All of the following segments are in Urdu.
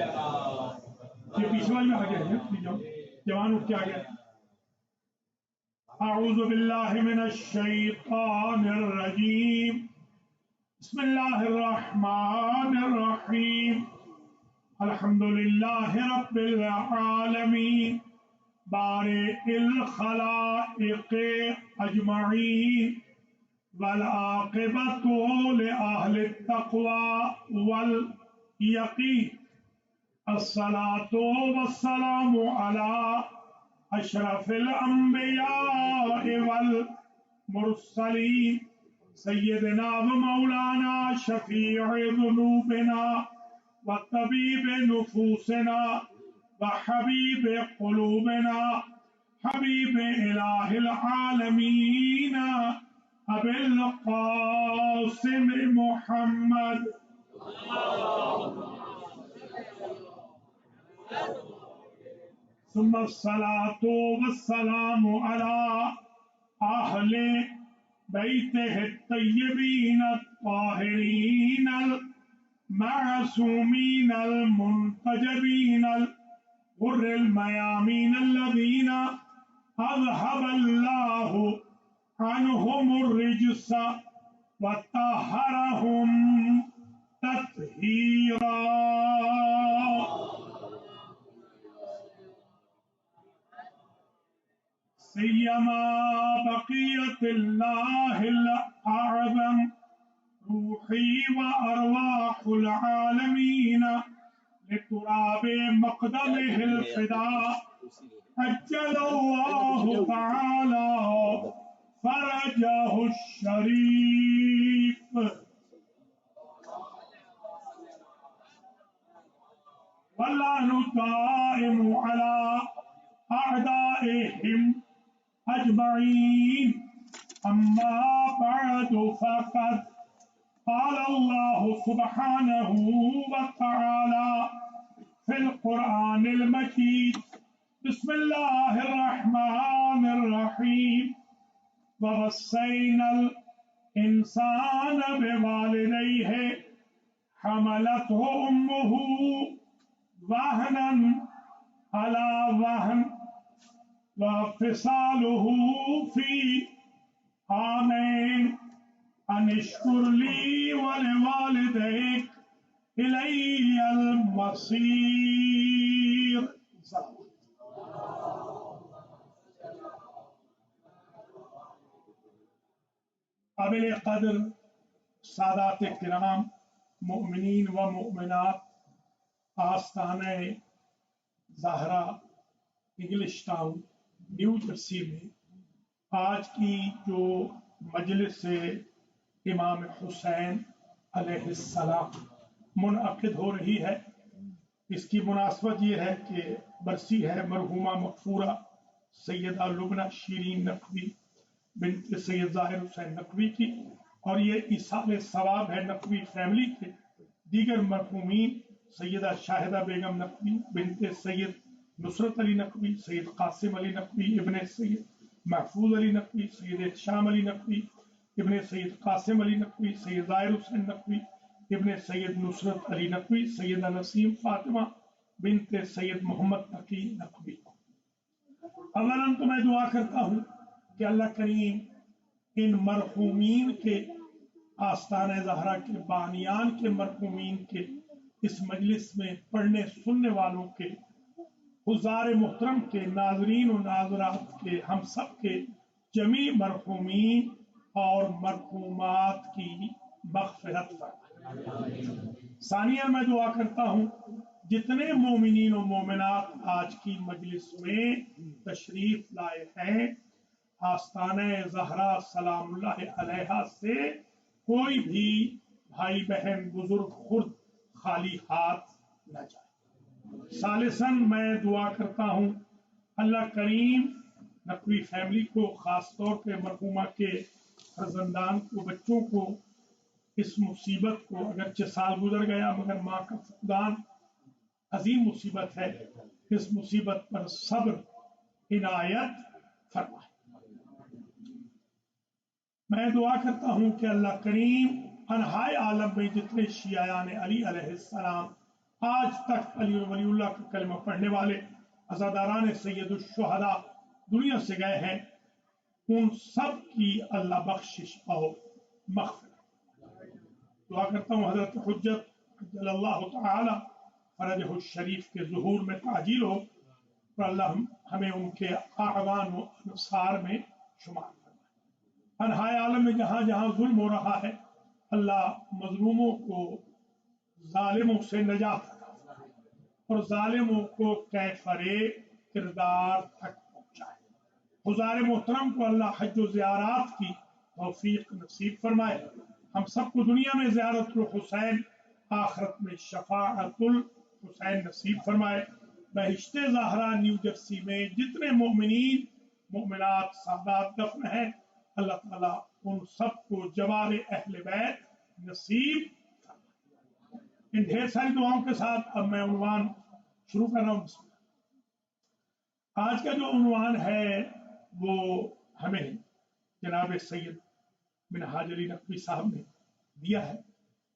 یہ پیچھے والے میں آ گیا جوان اٹھ کے آ گیا. اعوذ باللہ من الشیطان الرجیم بسم اللہ الرحمن الرحیم الحمدللہ رب العالمین بارئ الخلائق اجمعین والعاقبۃ لأہل التقوی والیقین الصلاۃ والسلام علی اشرف الانبیاء والمرسلین سیدنا و مولانا شفیع ذنوبنا وطبیب نفوسنا وحبیب قلوبنا حبیب الہ العالمین ابی القاسم محمد ثم الصلاة والسلام على أهل بيته الطيبين الطاهرين المعصومين المنتجبين الغر الميامين الذين أذهب الله عنهم الرجس وطهرهم تطهيرا. سیما بقیت اللہ الاعظم روحی و ارواح العالمین لتراب مقدمہ الفداء عجل اللہ تعالی فرجہ الشریف واللعن الدائم علی اعدائهم اجمعین. اما بعد فقد قال اللہ سبحانہ وتعالی فی القرآن المجید بسم اللہ الرحمن الرحیم ووصینا الانسان بوالدیہ حملته امہ وہنا علی وہن وفصاله في عامين أن اشكر لي ولوالديك إلي المصير. قابل قدر سادات کرام مؤمنین و مؤمنات Astana Zahra Englishtown New Jersey میں آج کی جو مجلس امام حسین علیہ السلام منعقد ہو رہی ہے، اس کی مناسبت یہ ہے کہ برسی ہے مرحومہ مغفورہ سیدہ لبنہ شیرین نقوی بنت سید ظاہر حسین نقوی کی، اور یہ ایصال ثواب ہے نقوی فیملی کے دیگر مرحومین سیدہ شاہدہ بیگم نقوی بنت سید نصرت علی نقوی، سید قاسم علی نقوی ابن سید محفوظ علی نقوی، سید احتشام علی نقوی ابن سید قاسم علی نقوی، سید ظاہر حسین نقوی ابن سید نصرت علی نقوی، سیدہ نسیم فاطمہ بنت سید محمد تقی نقوی. اولاً تو میں دعا کرتا ہوں کہ اللہ کریم ان مرحومین کے آستانہ زہرا کے بانیان کے مرحومین کے اس مجلس میں پڑھنے سننے والوں کے حضار محترم کے ناظرین و ناظرات کے ہم سب کے جمیع مرحومین اور مرحومات کی مغفرت فرمائے. ثانیہ میں دعا کرتا ہوں جتنے مومنین و مومنات آج کی مجلس میں تشریف لائے ہیں آستانہ زہرا سلام اللہ علیہا سے کوئی بھی بھائی بہن بزرگ خرد خالی ہاتھ نہ جائے. ثالثاً میں دعا کرتا ہوں اللہ کریم نقوی فیملی کو، خاص طور پہ مرحومہ کے فرزندان کو، بچوں کو اس مصیبت کو، اگرچہ سال گزر گیا مگر ماں کا فقدان عظیم مصیبت ہے، اس مصیبت پر صبر عنایت فرمائے. میں دعا کرتا ہوں کہ اللہ کریم انہائے عالم میں جتنے شیعیان علی علیہ السلام آج تک علی ولی اللہ کا کلمہ پڑھنے والے عزاداران سید الشہداء دنیا سے گئے ہیں، ان سب کی اللہ بخشش اور مغفرت۔ دعا کرتا ہوں حضرت حجت عجل اللہ تعالی فرجہ الشریف کے ظہور میں تعجیل ہو، اور اللہ ہمیں ان کے اعوان و انصار میں شمار کرنا۔ انحائے عالم میں جہاں جہاں ظلم ہو رہا ہے، اللہ مظلوموں کو ظالموں سے نجات عطا اور ظالموں کو کیفر کردار تک پہنچائے۔ حضار محترم کو اللہ حج و زیارات کی توفیق نصیب فرمائے۔ ہم سب کو دنیا میں زیارت الحسین، آخرت میں شفاعت الحسین نصیب فرمائے۔ بہشت زہرا نیو جرسی میں جتنے مومنین مومنات سادات دفن ہیں، اللہ تعالیٰ ان سب کو جوار اہل بیت نصیب فرمائے۔ ان ڈھیر ساری دعاؤں کے ساتھ اب میں عنوان شروع کر رہا ہوں۔ آج کا جو عنوان ہے وہ ہمیں جناب سید منہاج علی نقوی صاحب نے دیا ہے،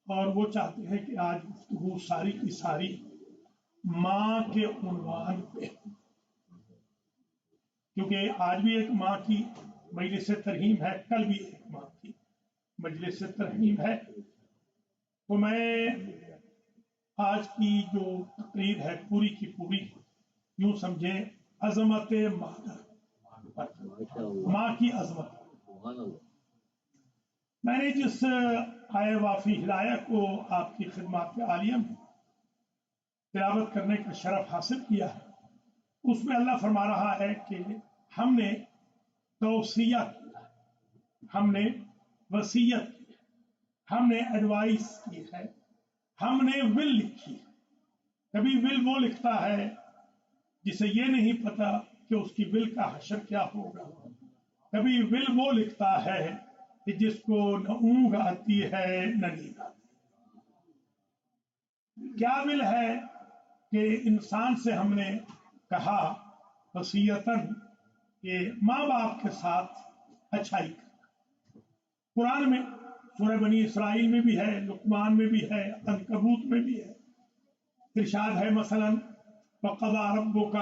اور وہ چاہتے ہیں کہ آج گفتگو ساری کی ساری ماں کے عنوان پہ، کیونکہ آج بھی ایک ماں کی مجلس ترحیم ہے، کل بھی ایک ماں کی مجلس ترحیم ہے۔ تو میں آج کی جو تقریر ہے پوری کی پوری یوں سمجھیں عظمت مادر، ماں کی عظمت۔ میں نے جس آئے وافی ہدایہ کو آپ کی خدمات عالیہ میں تلاوت کرنے کا شرف حاصل کیا ہے، اس میں اللہ فرما رہا ہے کہ ہم نے توصیہ کیا، ہم نے وصیت کی، ہم نے ایڈوائس کی ہے، ہم نے ول لکھی ہے۔ کبھی ول وہ لکھتا ہے جسے یہ نہیں پتا کہ اس کی ول کا حشر کیا ہوگا، کبھی ول وہ لکھتا ہے کہ جس کو نہ اونگ آتی ہے نہ نیند آتی۔ کیا ول ہے کہ انسان سے ہم نے کہا وصیتاً کہ ماں باپ کے ساتھ اچھائی کرنا۔ قرآن میں سورہ بنی اسرائیل میں بھی ہے، لقمان میں بھی ہے، عنکبوت میں بھی ہے۔ ارشاد ہے مثلا وَقَضَىٰ رَبُّكَ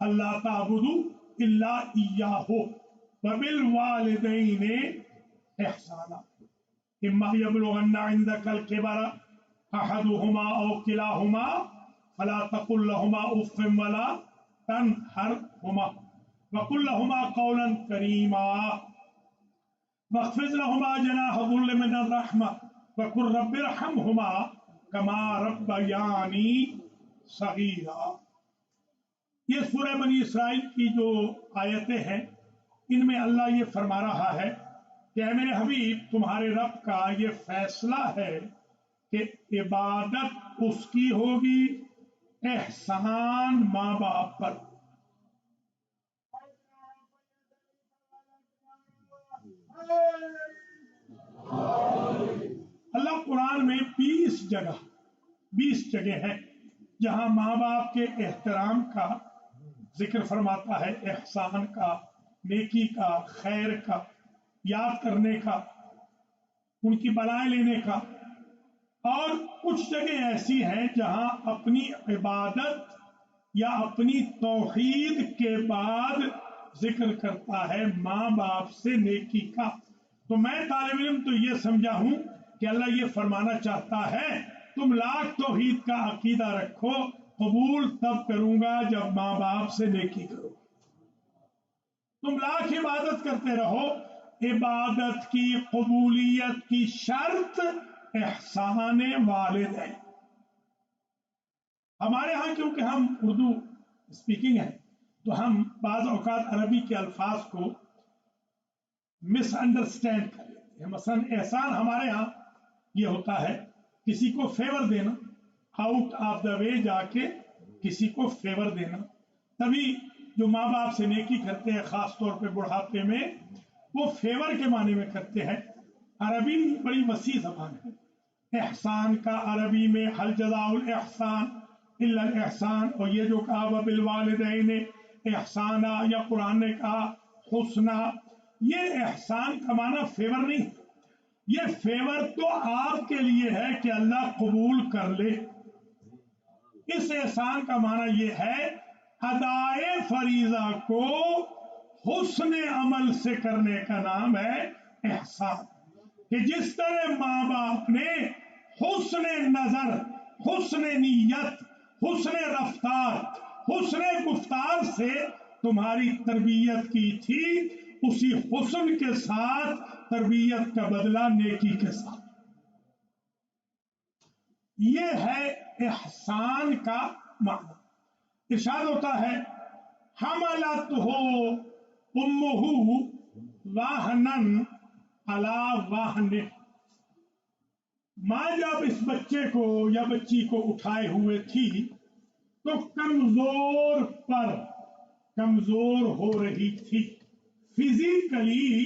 أَلَّا تَعْبُدُوا إِلَّا إِيَّاهُ وَبِالْوَالِدَيْنِ إِحْسَانًا إِمَّا يَبْلُغَنَّ عِندَكَ الْكِبَرَ أَحَدُهُمَا أَوْ كِلَاهُمَا فَلَا تَقُل لَّهُمَا أُفٍّ وَلَا تَنْهَرْهُمَا وَقُل لَّهُمَا قَوْلًا كَرِيمًا وَاخْفِضْ لَهُمَا جَنَاحَ الذُّلِّ مِنَ الرَّحْمَةِ وَقُل رَّبِّ ارْحَمْهُمَا كَمَا رَبَّيَانِي صَغِيرًا۔ یہ سورہ بنی اسرائیل کی جو آیتیں ہیں، ان میں اللہ یہ فرما رہا ہے کہ اے میرے حبیب، تمہارے رب کا یہ فیصلہ ہے کہ عبادت اس کی ہوگی، احسان ماں باپ پر۔ اللہ قرآن میں 20 جگہ ہیں جہاں ماں باپ کے احترام کا ذکر فرماتا ہے، احسان کا، نیکی کا، خیر کا، یاد کرنے کا، ان کی بلائیں لینے کا۔ اور کچھ جگہ ایسی ہیں جہاں اپنی عبادت یا اپنی توحید کے بعد ذکر کرتا ہے ماں باپ سے نیکی کا۔ تو میں طالب علم تو یہ سمجھا ہوں کہ اللہ یہ فرمانا چاہتا ہے تم لاکھ توحید کا عقیدہ رکھو، قبول تب کروں گا جب ماں باپ سے نیکی کرو۔ تم لاکھ عبادت کرتے رہو، عبادت کی قبولیت کی شرط احسان والدین۔ ہمارے ہاں کیونکہ ہم اردو اسپیکنگ ہیں تو ہم بعض اوقات عربی کے الفاظ کو مس انڈرسٹینڈ کر لیتے ہیں۔ مثلا احسان ہمارے ہاں یہ ہوتا ہے کسی کو فیور دینا، آؤٹ آف دا وے جا کے کسی کو فیور دینا۔ تبھی جو ماں باپ سے نیکی کرتے ہیں، خاص طور پہ بڑھاپے میں، وہ فیور کے معنی میں کرتے ہیں۔ عربی بڑی وسیع زبان ہے۔ احسان کا عربی میں هل جزاء الاحسان الا الاحسان، اور یہ جو کہا وبالوالدین احسانا، یا قرآن نے کہا حسنا، یہ احسان کا معنی فیور نہیں، یہ فیور تو آپ کے لیے ہے کہ اللہ قبول کر لے۔ اس احسان کا معنی یہ ہے ادائے فریضہ کو حسن عمل سے کرنے کا نام ہے احسان. کہ جس طرح ماں باپ نے حسن نظر، حسن نیت، حسن رفتار، حسن گفتار سے تمہاری تربیت کی تھی، اسی حسن کے ساتھ تربیت کا بدلہ نیکی کے ساتھ. یہ ہے احسان کا معنی. ارشاد ہوتا ہے حملتہ امہ واہنن علی واہن. ماں جب اس بچے کو یا بچی کو اٹھائے ہوئے تھی تو کمزور پر کمزور ہو رہی تھی، فزیکلی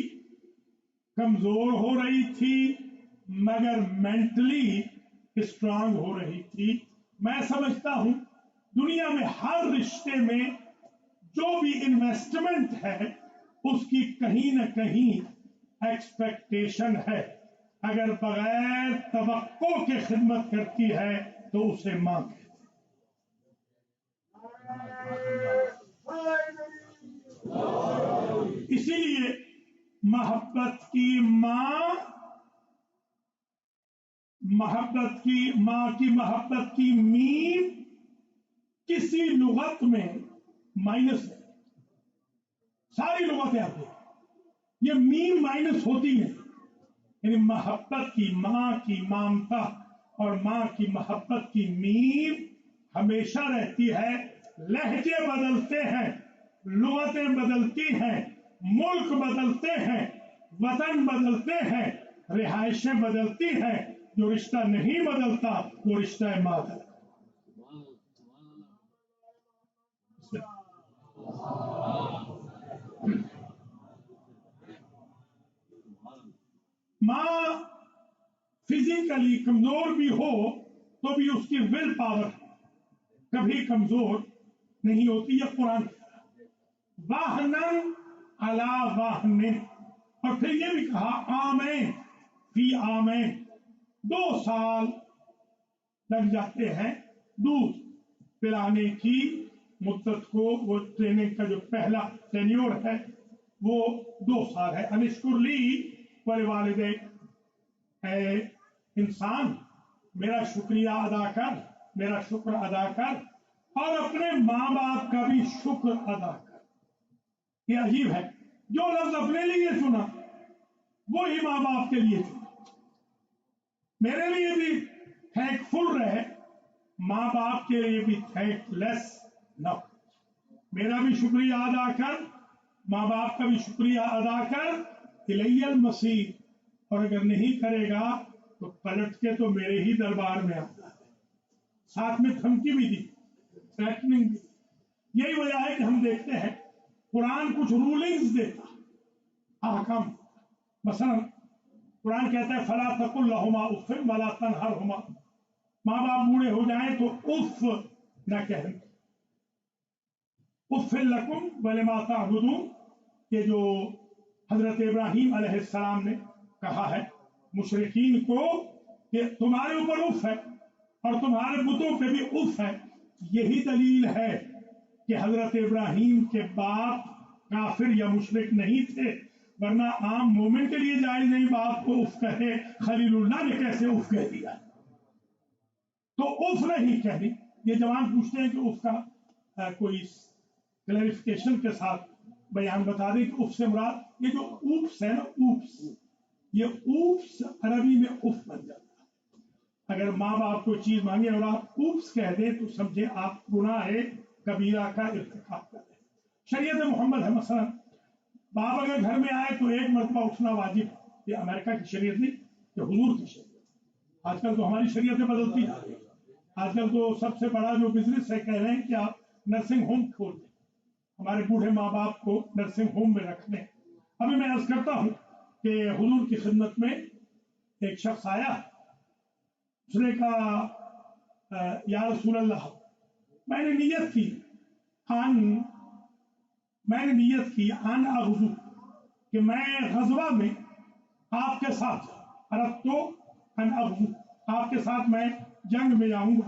کمزور ہو رہی تھی مگر مینٹلی اسٹرانگ ہو رہی تھی. میں سمجھتا ہوں دنیا میں ہر رشتے میں جو بھی انویسٹمنٹ ہے اس کی کہیں نہ کہیں ایکسپیکٹیشن ہے. اگر بغیر توقع کے خدمت کرتی ہے تو اسے ماں کہتے ہیں. اسی لیے محبت کی ماں، محبت کی ماں کی محبت کی میم کسی لغت میں مائنس ہے. ساری لغتیں آتی ہیں یہ میم مائنس ہوتی ہیں. یعنی محبت کی ماں کی مامتا اور ماں کی محبت کی میم ہمیشہ رہتی ہے. لہجے بدلتے ہیں، لغتیں بدلتی ہیں، ملک بدلتے ہیں، وطن بدلتے ہیں، رہائشیں بدلتی ہیں، جو رشتہ نہیں بدلتا وہ رشتہ ماں ہے. ماں فزیکلی کمزور بھی ہو تو بھی اس کی ول پاور کبھی کمزور نہیں ہوتی. یہ قرآن واہنن علی واہن. اور پھر یہ بھی کہا آمین فی آمین. 2 سال لگ جاتے ہیں دودھ پلانے کی مدت کو. وہ ٹریننگ کا جو پہلا ٹینیور ہے وہ 2 سال ہے. انشکر لی والدیک، اے انسان میرا شکریہ ادا کر، میرا شکر ادا کر اور اپنے ماں باپ کا بھی شکر ادا کر. یہ عجیب ہے، جو لفظ اپنے لیے چنا وہی ماں باپ کے لیے چنا. میرے لیے بھی تھینک فل رہے، ماں باپ کے لیے بھی تھینک لیس نہ. میرا بھی شکریہ ادا کر، ماں باپ کا بھی شکریہ ادا کر. الی المصیر. اور اگر نہیں کرے گا تو پلٹ کے تو میرے ہی دربار میں آتا ہے. ساتھ میں دھمکی بھی دی، تھریٹننگ بھی. یہی وجہ ہے کہ ہم دیکھتے ہیں قرآن کچھ رولنگز دیتا، احکام. مثلا قرآن کہتا ہے فلا تقل لہما اف ولا تنہرہما. ماں باپ بوڑھے ہو جائیں تو اف نہ کہیں. اف لکم ولما تعبدون. یہ جو حضرت ابراہیم علیہ السلام نے کہا ہے مشرکین کو کہ تمہارے اوپر اف ہے اور تمہارے بتوں پہ بھی اف ہے. یہی دلیل ہے کہ حضرت ابراہیم کے باپ کافر یا مشرک نہیں تھے، ورنہ عام مومن کے لیے جائز نہیں باپ کو اف کہے. خلیل اللہ نے کیسے اف کہہ دیا؟ تو اف نہیں کہنی. یہ جوان پوچھتے ہیں کہ اف کا کوئی کلیریفیکیشن کے ساتھ بیان بتا دیں کہ اف سے مراد یہ جو اوپس ہے نا، اوپس، یہ اوپس عربی میں اف بن جاتا ہے. اگر ماں باپ کوئی چیز مانگے اور آپ اوپس کہہ دیں تو سمجھے آپ گناہ کبیرہ کا ارتکاب کر رہے ہیں. شریعت محمد ہے. مثلا باپ اگر گھر میں آئے تو 1 مرتبہ اٹھنا واجب ہے. یہ امریکہ کی شریعت نہیں، یہ حضور کی شریعت. آج کل تو ہماری شریعتیں بدلتی جا رہی ہیں. آج کل تو سب سے بڑا جو بزنس ہے کہہ رہے ہیں کہ آپ نرسنگ ہوم کھول دیں، ہمارے بوڑھے ماں باپ کو نرسنگ ہوم میں رکھ لیں. ابھی میں عرض کرتا ہوں کہ حضور کی خدمت میں ایک شخص آیا، اس نے کہا یا رسول اللہ، میں نے نیت کی ان اغزو کہ میں غزوہ میں آپ کے ساتھ اردت ان اغزو، آپ کے ساتھ میں جنگ میں جاؤں گا.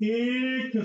1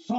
100,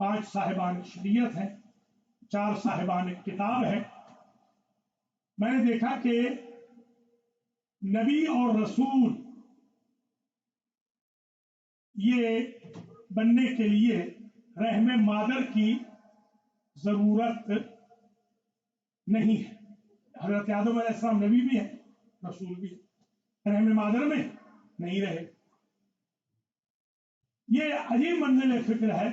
5 صاحبان شریعت ہیں، 4 صاحبان کتاب ہیں. میں نے دیکھا کہ نبی اور رسول یہ بننے کے لیے رحم مادر کی ضرورت نہیں ہے. حضرت آدم علیہ السلام نبی بھی ہے، رسول بھی ہے، رحم مادر میں نہیں رہے. یہ عجیب منزل فکر ہے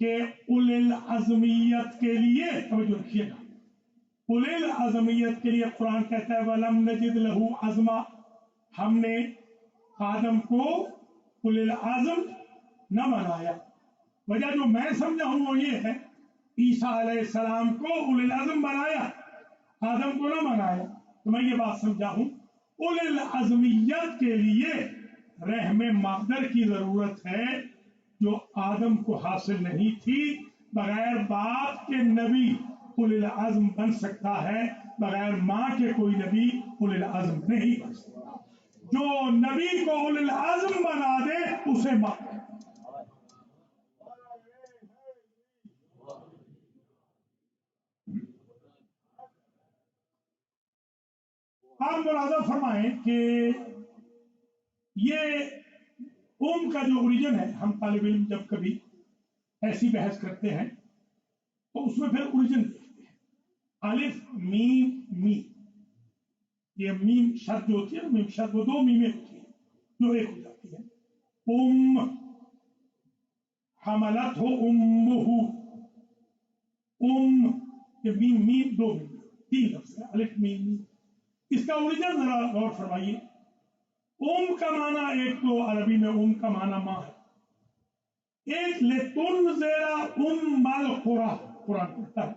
کہ اولِ العزمیت کے لیے توجہ رکھیے گا، اولِ العزمیت کے لیے قرآن کہتا ہے وَلَمْ نَجِدْ لَهُ عَزْمًا، ہم نے آدم کو اولِ العزم نہ بنایا. وجہ جو میں سمجھا ہوں وہ یہ ہے عیسیٰ علیہ السلام کو اولِ العزم بنایا، آدم کو نہ بنایا. تو میں یہ بات سمجھا ہوں اولِ العزمیت کے لیے رحم مادر کی ضرورت ہے جو آدم کو حاصل نہیں تھی. بغیر باپ کے نبی اولِ العزم بن سکتا ہے، بغیر ماں کے کوئی نبی اولِ العزم نہیں بن سکتا. جو نبی کو اولِ العزم بنا دے اسے ماں. آپ ملاحظہ فرمائیں کہ یہ کا جو اوریجن ہے، ہم طالب علم جب کبھی ایسی بحث کرتے ہیں تو اس میں پھر اوریجن دیکھتے ہیں. الف میم میم، یہ میم شد جو ہوتی ہے نا، میم شد وہ 2 میمیں ہوتی ہیں جو ایک ہو جاتی ہے. حملت ہو یہ میم میم 2 میم 3 لفظ ہے، الف میم میم. اس کا اوریجن ذرا غور فرمائیے. کا معنی ایک تو عربی میں کا معنی ماں ہے، ایک لتنذر القرى، قرآن کہتا ہے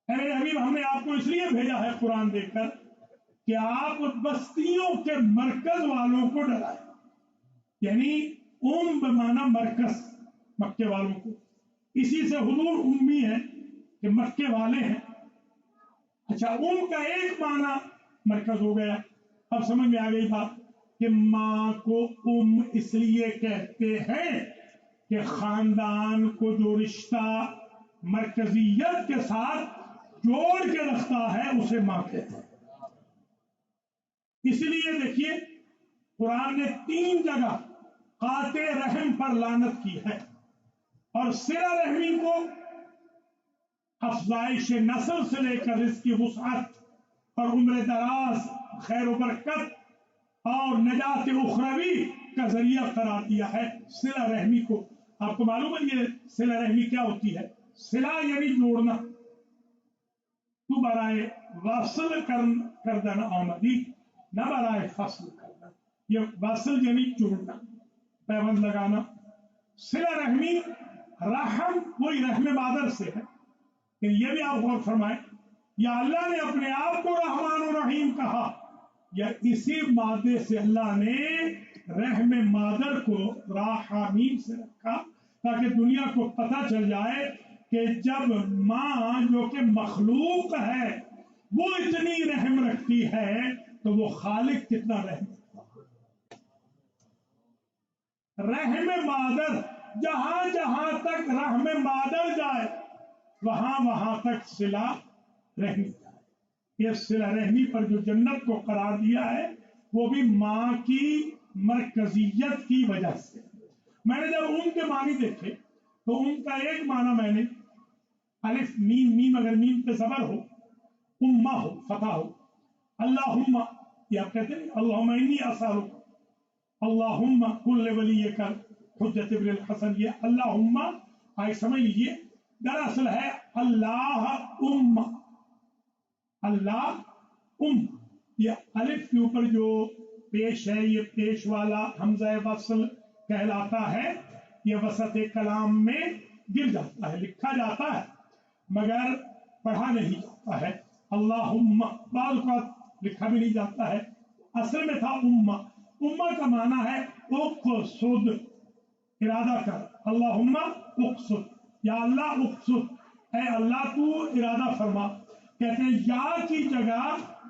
اے حبیب ہم نے آپ کو اس لیے بھیجا ہے قرآن دے کر کہ آپ بستیوں کے مرکز والوں کو ڈرائیں. یعنی بمعنی مرکز، مکے والوں کو. اسی سے حضور امی ہے کہ مکے والے ہیں. اچھا کا ایک معنی مرکز ہو گیا. اب سمجھ میں آ گئی بات کہ ماں کو اس لیے کہتے ہیں کہ خاندان کو جو رشتہ مرکزیت کے ساتھ جوڑ کے رکھتا ہے اسے ماں کہتے ہیں. اس لیے دیکھیے قرآن نے 3 جگہ قاطع رحم پر لعنت کی ہے، اور صلہ رحمی کو افزائش نسل سے لے کر رزق کی وسعت اور عمر دراز، خیر و برکت اور نجات اخروی کا ذریعہ قرار دیا ہے. صلہ رحمی کو آپ کو معلوم ہے یہ صلہ رحمی کیا ہوتی ہے؟ صلہ یعنی جوڑنا. تو برائے واصل کردن آمدی، نہ برائے فصل کرنا. یہ واصل یعنی جوڑنا، پیوند لگانا. صلہ رحمی رحم وہی رحم مادر سے ہے. یہ بھی آپ غور فرمائیں، یا اللہ نے اپنے آپ کو رحمان و رحیم کہا، یا اسی مادے سے اللہ نے رحم مادر کو راحمین سے رکھا تاکہ دنیا کو پتہ چل جائے کہ جب ماں جو کہ مخلوق ہے وہ اتنی رحم رکھتی ہے تو وہ خالق کتنا رحم رکھتا ہے. رحم مادر، جہاں جہاں تک رحم مادر جائے وہاں تک صلہ رحمی جائے. یہ صلہ رحمی پر جو جنت کو قرار دیا ہے وہ بھی ماں کی مرکزیت کی وجہ سے. میں نے جب کے معنی دیکھے تو کا ایک معنی میں نے الف میم میم، اگر میم پہ زبر ہو، امہ ہو، فتح ہو. اللہم، یہ آپ کہتے ہیں اللہم انی اسالک، اللہم کل ولیک حجت ابن الحسن. یہ اللہم آئے سمجھ لیجیے دراصل ہے اللہ اللہ یہ الف کے اوپر جو پیش ہے، یہ پیش والا حمزہ وصل کہلاتا ہے. یہ وسط کلام میں گر جاتا ہے، لکھا جاتا ہے مگر پڑھا نہیں جاتا ہے. اللہم بعض اوقات لکھا بھی نہیں جاتا ہے. اصل میں تھا امہ کا معنی ہے اقصد، ارادہ کر. اللہم اقصد، یا اللہ اقصد، اے اللہ تو ارادہ فرما. کہتے ہیں یا کی جگہ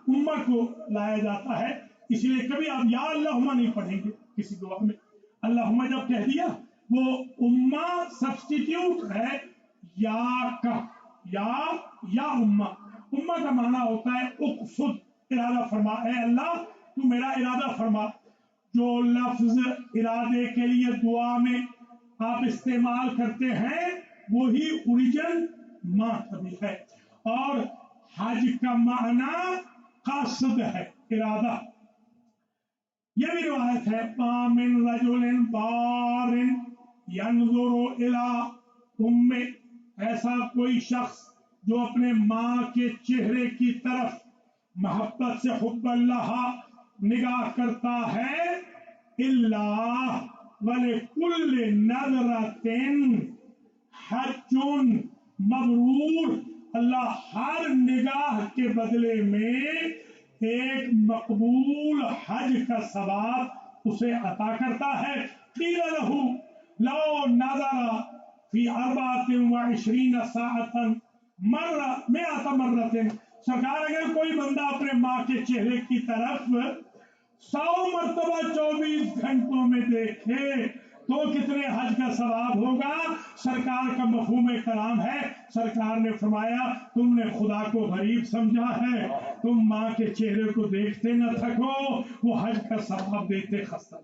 امہ کو لایا جاتا ہے، اس لیے کبھی آپ یا اللہم نہیں پڑھیں گے کسی دعا میں. اللہم جب کہہ دیا وہ اما سبسٹیٹیوٹ ہے یا کا، یا اما کا معنی ہوتا ہے اقصد، ارادہ فرما، اے اللہ تو میرا ارادہ فرما. جو لفظ ارادے کے لیے دعا میں آپ استعمال کرتے ہیں وہی اوریجن ماں کا بھی ہے. اور حج کا معنی قصد ہے، ارادہ. یہ بھی روایت ہے ما من رجل بار ينظر الى ام، ایسا کوئی شخص جو اپنے ماں کے چہرے کی طرف محبت سے حب اللہ نگاہ کرتا ہے، الا ولکل نظرۃ حج مبرور، اللہ ہر نگاہ کے بدلے میں ایک مقبول حج کا ثواب اسے عطا کرتا ہے. قیل لہ لو نظر فی 24 ساعتا مئۃ مرۃ، سرکار اگر کوئی بندہ اپنے ماں کے چہرے کی طرف 100 مرتبہ 24 گھنٹوں میں دیکھے تو کتنے حج کا ثواب ہوگا؟ سرکار کا مفہوم کلام ہے. سرکار نے فرمایا تم نے خدا کو غریب سمجھا ہے، تم ماں کے چہرے کو دیکھتے نہ تھکو، وہ حج کا ثواب دیتے خستہ.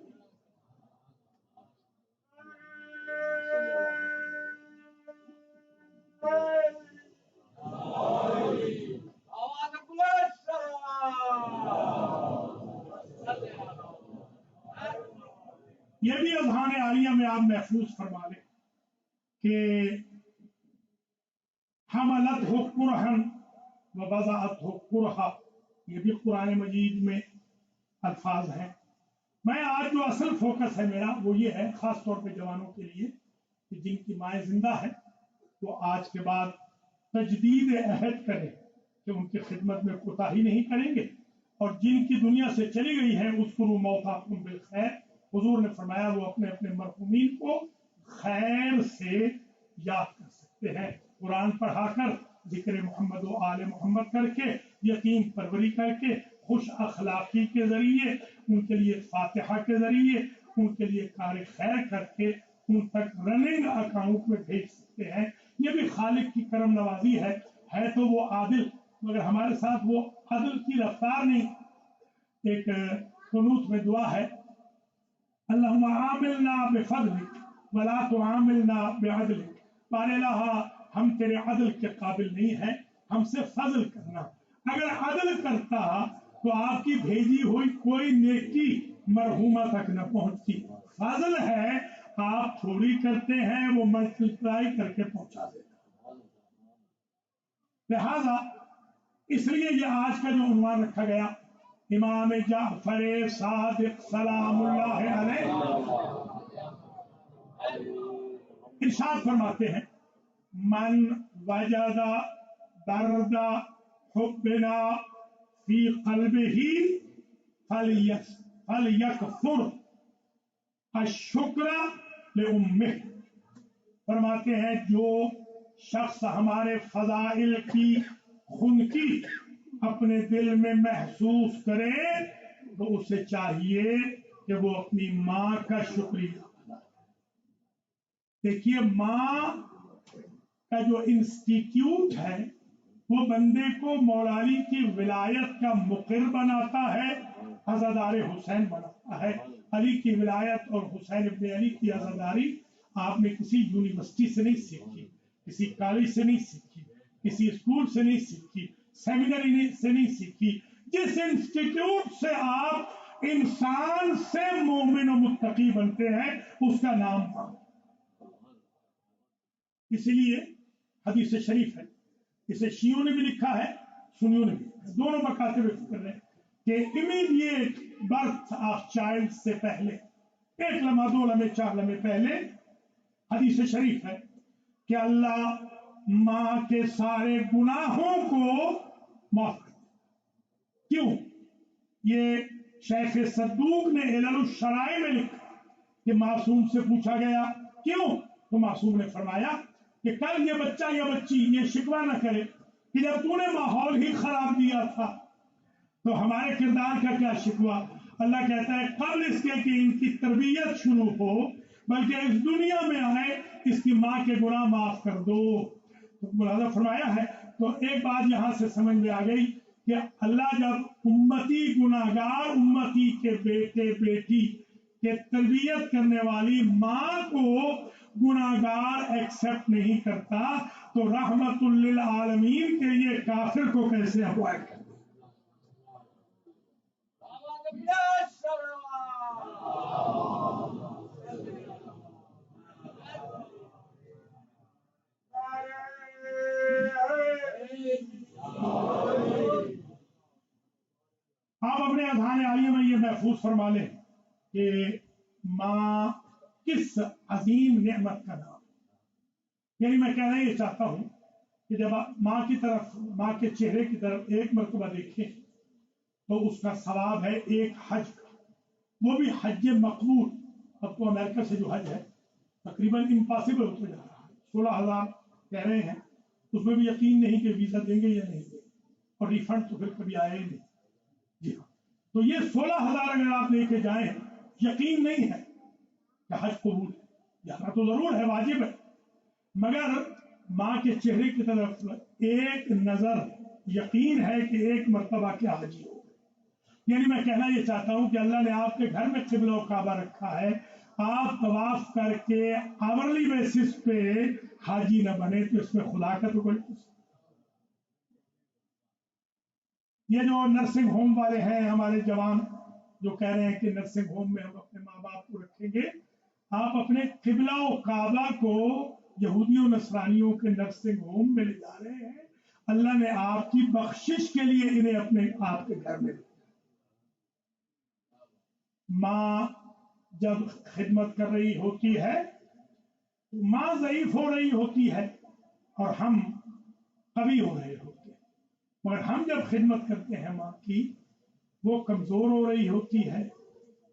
یہ بھی اذہان عالیہ میں آپ محفوظ فرما لیں کہ حملتہ کرہا ووضعتہ کرہا، یہ بھی قرآن مجید میں الفاظ ہیں. میں آج جو اصل فوکس ہے میرا وہ یہ ہے، خاص طور پہ جوانوں کے لیے، کہ جن کی مائیں زندہ ہیں وہ آج کے بعد تجدید عہد کریں کہ ان کی خدمت میں کوتاہی نہیں کریں گے، اور جن کی دنیا سے چلی گئی ہیں اذکروا موتاکم بالخیر، حضور نے فرمایا وہ اپنے اپنے مرحومین کو خیر سے یاد کر سکتے ہیں، قرآن پڑھا کر، ذکر محمد و آل محمد کر کے، یقین پروری کر کے، خوش اخلاقی کے ذریعے، ان کے لیے فاتحہ کے ذریعے، ان کے لیے کار خیر کر کے ان تک رننگ اکاؤنٹ میں بھیج سکتے ہیں. یہ بھی خالق کی کرم نوازی ہے تو وہ عادل، مگر ہمارے ساتھ وہ عدل کی رفتار نہیں. ایک قنوت میں دعا ہے، اللہم عاملنا بفضلک ولا تعاملنا بعدلک، بار الہ ہم تیرے عدل کے قابل نہیں ہیں، ہم سے فضل کرنا. اگر عدل کرتا تو آپ کی بھیجی ہوئی کوئی نیکی مرحومہ تک نہ پہنچتی. فضل ہے آپ تھوڑی کرتے ہیں وہ ملٹیپلائی کر کے پہنچا دیتا. لہذا اس لیے یہ آج کا جو عنوان رکھا گیا، امام جعفر صادق سلام اللہ علیہ ارشاد فرماتے ہیں، من وجد درد حبنا فی قلبہ فلیکفر الشکر لأمہ. فرماتے ہیں جو شخص ہمارے فضائل کی خنکی اپنے دل میں محسوس کرے تو اسے چاہیے کہ وہ اپنی ماں کا شکریہ ادا کرے. دیکھیے ماں کا جو انسٹیٹیوٹ ہے وہ بندے کو مولا علی کی ولایت کا مقر بناتا ہے، عزادار حسین بناتا ہے. علی کی ولایت اور حسین ابن علی کی عزاداری آپ نے کسی یونیورسٹی سے نہیں سیکھی، کسی کالج سے نہیں سیکھی، کسی اسکول سے نہیں سیکھی، سیمینری سے نہیں سیکھی. جس انسٹیٹیوٹ سے آپ انسان سے مومن و متقی بنتے ہیں اس کا نام ماں. اسی لیے حدیث شریف ہے، اسے شیعوں نے بھی لکھا ہے، سنیوں نے بھی لکھا ہے، دونوں مکاتب فکر ہیں کہ امیڈیٹ برتھ آف چائلڈ سے پہلے 1 لمحہ 2 لمحے 4 لمحے پہلے حدیث شریف ہے کہ اللہ ماں کے سارے گناہوں کو معاف کرتا. کیوں؟ یہ شیخ صدوق نے علل الشرائع میں لکھا کہ معصوم سے پوچھا گیا کیوں، تو معصوم نے فرمایا کہ کل یہ بچہ یا بچی یہ شکوہ نہ کرے کہ جب تو نے ماحول ہی خراب دیا تھا تو ہمارے کردار کا کیا شکوہ. اللہ کہتا ہے قبل اس کے کہ ان کی تربیت شروع ہو بلکہ اس دنیا میں آئے اس کی ماں کے گناہ معاف کر دو. تو ملاحظہ فرمایا ہے. تو ایک بات یہاں سے سمجھ میں آ گئی کہ اللہ جب امتی گناہگار امتی کے بیٹے بیٹی کے تربیت کرنے والی ماں کو گناہگار ایکسپٹ نہیں کرتا تو رحمت للعالمین کے یہ کافر کو کیسے اوائڈ کرتا؟ آپ اپنے اذہان عالیہ میں یہ محفوظ فرما لیں کہ ماں کس عظیم نعمت کا نام. یعنی میں کہنا یہ چاہتا ہوں کہ جب آپ ماں کی طرف ماں کے چہرے کی طرف ایک مرتبہ دیکھیں تو اس کا ثواب ہے ایک حج کا, وہ بھی حج مقبول. اب تو امریکہ سے جو حج ہے تقریباً امپاسبل ہوتا جا رہا ہے. 16,000 کہہ رہے ہیں, اس میں بھی یقین نہیں کہ ویزا دیں گے یا نہیں دیں گے, اور ریفنڈ تو پھر کبھی آئے ہی نہیں. جی ہاں, تو یہ 16,000 اگر آپ لے کے جائیں, یقین نہیں ہے کہ حج قبول ہے. جانا تو ضرور ہے, واجب ہے, مگر ماں کے چہرے کی طرف ایک نظر یقین ہے کہ ایک مرتبہ کیا حاجی ہو. یعنی میں کہنا یہ چاہتا ہوں کہ اللہ نے آپ کے گھر میں قبلہ و کعبہ رکھا ہے, آپ طواف کر کے آورلی بیسس پہ حاجی نہ بنے تو اس میں خدا کا تو کوئی. یہ جو نرسنگ ہوم والے ہیں ہمارے جوان جو کہہ رہے ہیں کہ نرسنگ ہوم میں ہم اپنے ماں باپ کو رکھیں گے, آپ اپنے قبلہ و کعبہ کو یہودیوں نصرانیوں کے نرسنگ ہوم میں لے جا رہے ہیں. اللہ نے آپ کی بخشش کے لیے انہیں اپنے آپ کے گھر میں. ماں جب خدمت کر رہی ہوتی ہے ماں ضعیف ہو رہی ہوتی ہے اور ہم قوی ہو رہے ہوتے ہیں, مگر ہم جب خدمت کرتے ہیں ماں کی وہ کمزور ہو رہی ہوتی ہے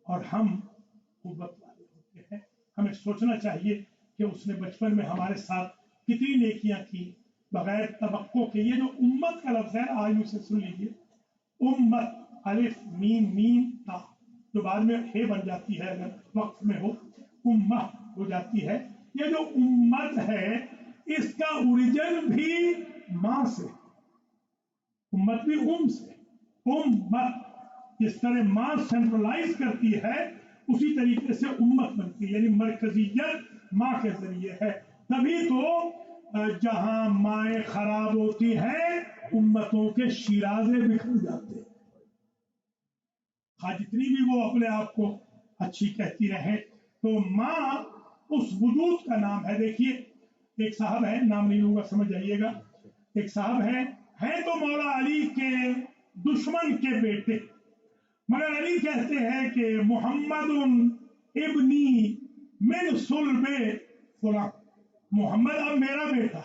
اور ہم قوت والے ہوتے ہیں. ہمیں سوچنا چاہیے کہ اس نے بچپن میں ہمارے ساتھ کتنی نیکیاں کی بغیر توقع کے. یہ جو امت کا لفظ ہے آج اسے سن لیجیے, امت الف میم میم تا جو بعد میں ہے بن جاتی ہے اگر وقت میں ہو, امہ ہو جاتی ہے. یہ جو امت ہے اس کا اوریجن بھی ماں سے, امت بھی سے. امت جس طرح ماں سینٹرلائز کرتی ہے اسی طریقے سے امت بنتی ہے, یعنی مرکزیت ماں کے ذریعے ہے. تبھی تو جہاں مائیں خراب ہوتی ہیں امتوں کے شیرازے بکھر جاتے ہیں. جتنی بھی وہ اپنے آپ کو اچھی کہتی رہے تو ماں اس وجود کا نام ہے. دیکھیے ایک صاحب ہے, نام نہیں لوں گا سمجھ جائیے گا, ایک صاحب ہیں تو مولا علی کے دشمن کے بیٹے, مگر علی کہتے ہیں کہ محمد ابنی من صلب فلاں, محمد اب میرا بیٹا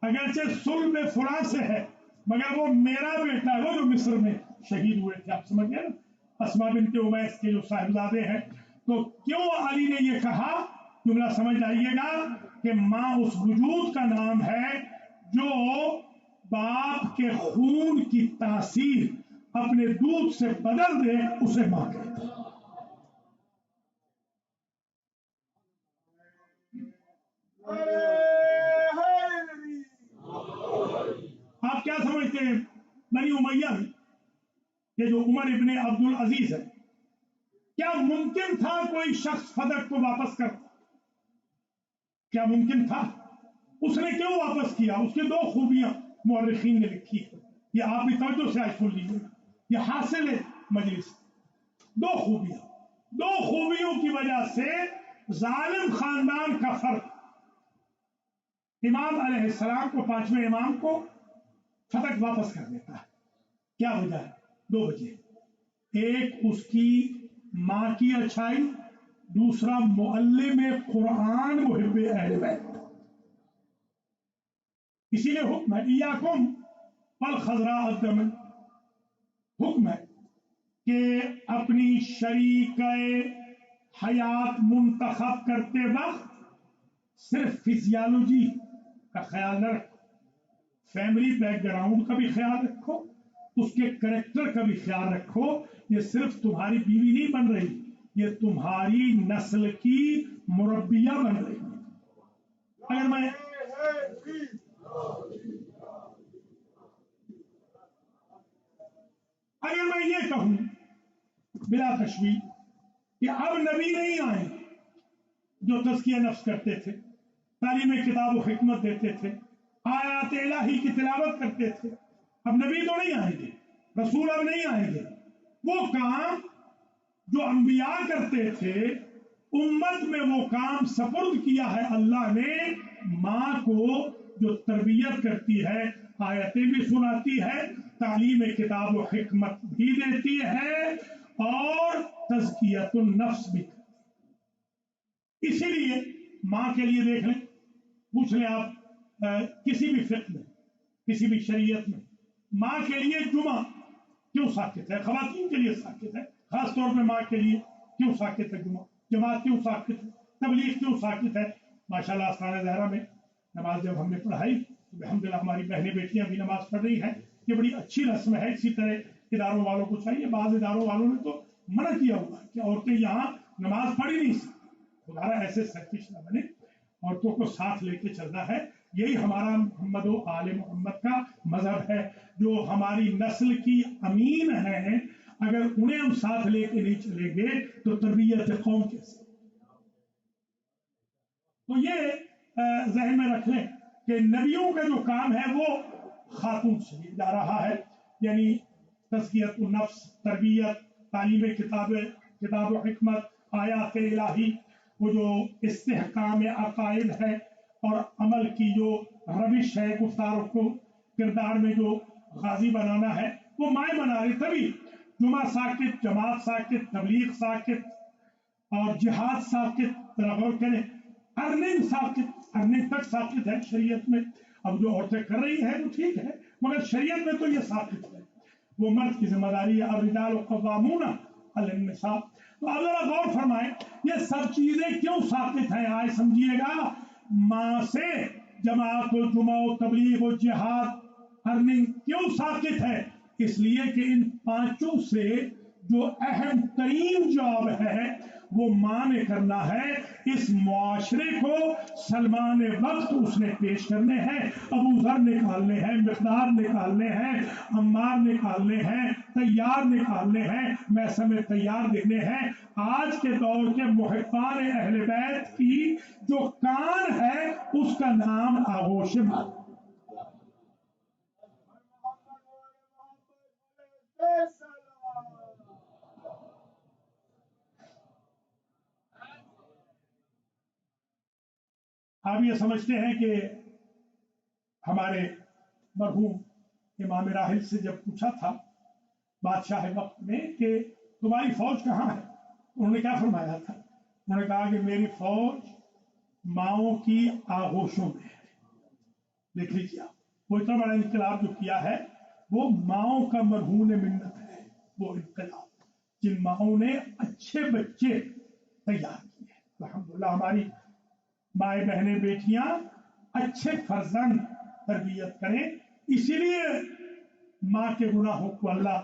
اگرچہ صلب فلاں سے ہے مگر وہ میرا بیٹا ہے, وہ جو مصر میں شہید ہوئے تھے. آپ سمجھ گئے نا, اسما بنت امیس کے جو صاحبزادے ہیں. تو کیوں علی نے یہ کہا جملہ سمجھ جائیے گا کہ ماں اس وجود کا نام ہے جو باپ کے خون کی تاثیر اپنے دودھ سے بدل دے, اسے ماں کہتے ہیں. آپ کیا سمجھتے ہیں بنی امیہ میں یہ جو عمر ابن عبد العزیز ہے, کیا ممکن تھا کوئی شخص فدق کو واپس کرتا؟ کیا ممکن تھا؟ اس نے کیوں واپس کیا؟ اس کی 2 خوبیاں مورخین نے لکھی ہے, یہ آپ بھی توجہ سے آج سن لیجیے, یہ حاصل ہے مجلس. 2 خوبیوں کی وجہ سے ظالم خاندان کا فرق امام علیہ السلام کو 5ویں امام کو فتح واپس کر دیتا ہے. کیا وجہ ہے؟ 2 وجہ. ایک اس کی ماں کی اچھائی, دوسرا معلم قرآن محب اہل بیت. اسی لیے حکم ہے ایاکم والخضراء الدم, حکم ہے کہ اپنی شریک حیات منتخب کرتے وقت صرف فزیالوجی کا خیال نہ رکھو, فیملی بیک گراؤنڈ کا بھی خیال رکھو, اس کے کریکٹر کا بھی خیال رکھو. یہ صرف تمہاری بیوی نہیں بن رہی, یہ تمہاری نسل کی مربیہ بن رہی ہے۔ اگر میں یہ کہوں بلا تشویش کہ اب نبی نہیں آئے جو تزکیہ نفس کرتے تھے، تعلیم کتاب و حکمت دیتے تھے، آیات الہی کی تلاوت کرتے تھے، اب نبی تو نہیں آئیں گے، رسول اب نہیں آئیں گے، وہ کام جو انبیاء کرتے تھے امت میں وہ کام سپرد کیا ہے اللہ نے ماں کو، جو تربیت کرتی ہے، آیتیں بھی سناتی ہے، تعلیم کتاب و حکمت بھی دیتی ہے اور تزکیت النفس بھی۔ اسی لیے ماں کے لیے دیکھ لیں، پوچھ لیں آپ کسی بھی فقہ میں، کسی بھی شریعت میں ماں کے لیے جمعہ کیوں ساکت ہے؟ خواتین کے لیے ساکت ہے، خاص طور پہ ماں کے لیے کیوں ساکت ہے؟ جماعت کیوں ساکت ہے؟ تبلیغ کیوں ساکت ہے؟ ماشاءاللہ آستانہ زہرا میں نماز جب ہم نے پڑھائی تو الحمدللہ ہماری بہنیں بیٹیاں بھی نماز پڑھ رہی ہیں، یہ بڑی اچھی رسم ہے، اسی طرح اداروں والوں کو چاہیے۔ بعض اداروں والوں نے تو منع کیا ہوا کہ عورتیں یہاں نماز پڑھ ہی نہیں سکتی، خدا ایسے سرکش نہ بنے، عورتوں کو ساتھ لے کے چلنا ہے۔ یہی ہمارا محمد و آل محمد کا مذہب ہے، جو ہماری نسل کی امین ہے، اگر انہیں ہم ساتھ لے کے نہیں چلیں گے تو تربیت قوم کیسے؟ تو یہ ذہن میں رکھ لیں کہ نبیوں کا جو کام ہے وہ خاتون سے جا رہا ہے، یعنی تزکیت النفس، تربیت، تعلیم کتاب و حکمت، آیات الہی، وہ جو استحکام عقائد ہے اور عمل کی جو روش ہے، گفتار کو کردار میں جو غازی بنانا ہے، وہ مائیں بنا رہے۔ تبھی جمعہ ساکت، جماعت ساکت، تبلیغ ساکت اور جہاد ساکت، غور کریں ارننگ ساکت، ارننگ تک ساکت ہے شریعت میں۔ اب جو عورتیں کر رہی ہیں وہ ٹھیک ہے، مگر شریعت میں تو یہ ساکت ہے، وہ مرد کی ذمہ داری ہے، الرجال قوامون علی النساء۔ تو آپ ذرا غور فرمائیں یہ سب چیزیں کیوں ساکت ہیں؟ آج سمجھیے گا ماں سے جماعت و جمعہ و تبلیغ و جہاد ارننگ کیوں ساکت ہے؟ اس لیے کہ ان پانچوں سے جو اہم ترین جاب ہے وہ ماں نے کرنا ہے۔ اس معاشرے کو سلمان وقت اس نے پیش کرنے ہیں، ابو ذر نکالنے ہیں، مقداد نکالنے ہیں، عمار نکالنے ہیں، تیار نکالنے ہیں، میثم تیار دینے ہیں۔ آج کے دور کے محبان اہل بیت کی جو کان ہے اس کا نام آغوش ماں۔ آپ یہ سمجھتے ہیں کہ ہمارے مرحوم امام راحل سے جب پوچھا تھا بادشاہ وقت میں کہ تمہاری فوج کہاں ہے، انہوں نے کیا فرمایا تھا؟ انہوں نے کہا کہ میری فوج ماؤں کی آغوشوں میں ہے۔ دیکھ لیجیے آپ، وہ اتنا بڑا انقلاب جو کیا ہے وہ ماؤں کا مرہون منت ہے، وہ انقلاب جن ماؤں نے اچھے بچے تیار کیے۔ الحمدللہ ہماری مائیں بہنیں بیٹیاں اچھے فرزند تربیت کریں، اسی لیے ماں کے گناہوں کو اللہ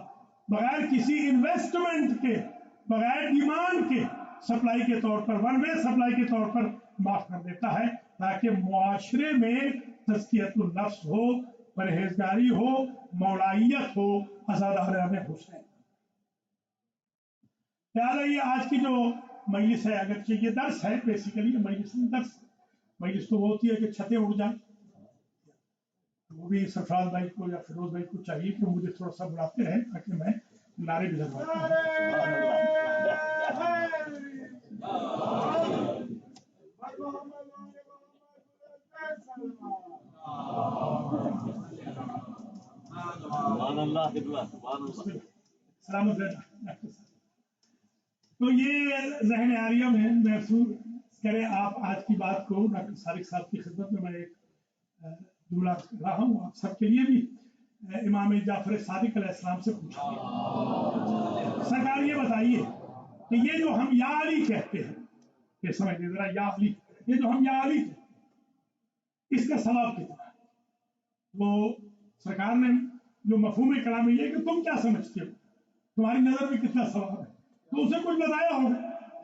بغیر کسی انویسٹمنٹ کے، بغیر ڈیمانڈ کے سپلائی کے طور پر، ون وے سپلائی کے طور پر معاف کر دیتا ہے، تاکہ معاشرے میں تزکیت النفس ہو، پرہیزگاری ہو، مولائیت ہو، آزادانہ حسین۔ لہٰذا یہ آج کی جو مجلس ہے، اگرچہ یہ درس ہے، بیسیکلی مجلس نہیں درس، مجلس تو وہ ہوتی ہے کہ چھتیں اڑ جائیں، وہ بھی سرفراز بھائی کو یا فیروز بھائی کو چاہیے کہ مجھے تھوڑا سا بڑھاتے رہیں تاکہ میں نعرے بھی لگواتا سلامت رہنا۔ تو یہ ذہن عاریہ میں محسوس کریں آپ آج کی بات کو۔ ڈاکٹر صادق صاحب کی خدمت میں ایک جملہ کر رہا ہوں آپ سب کے لیے بھی۔ امام جعفر صادق علیہ السلام سے پوچھا گیا، سرکار یہ بتائیے کہ یہ جو ہم یا علی کہتے ہیں، یہ سمجھیں ذرا، یا علی، یہ جو ہم یا علی کہتے ہیں اس کا ثواب کتنا ہے؟ وہ سرکار نے جو مفہوم کلام یہ کہ تم کیا سمجھتے ہو، تمہاری نظر میں کتنا ثواب ہے، تو اسے کچھ بتایا ہوگا۔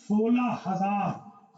16,000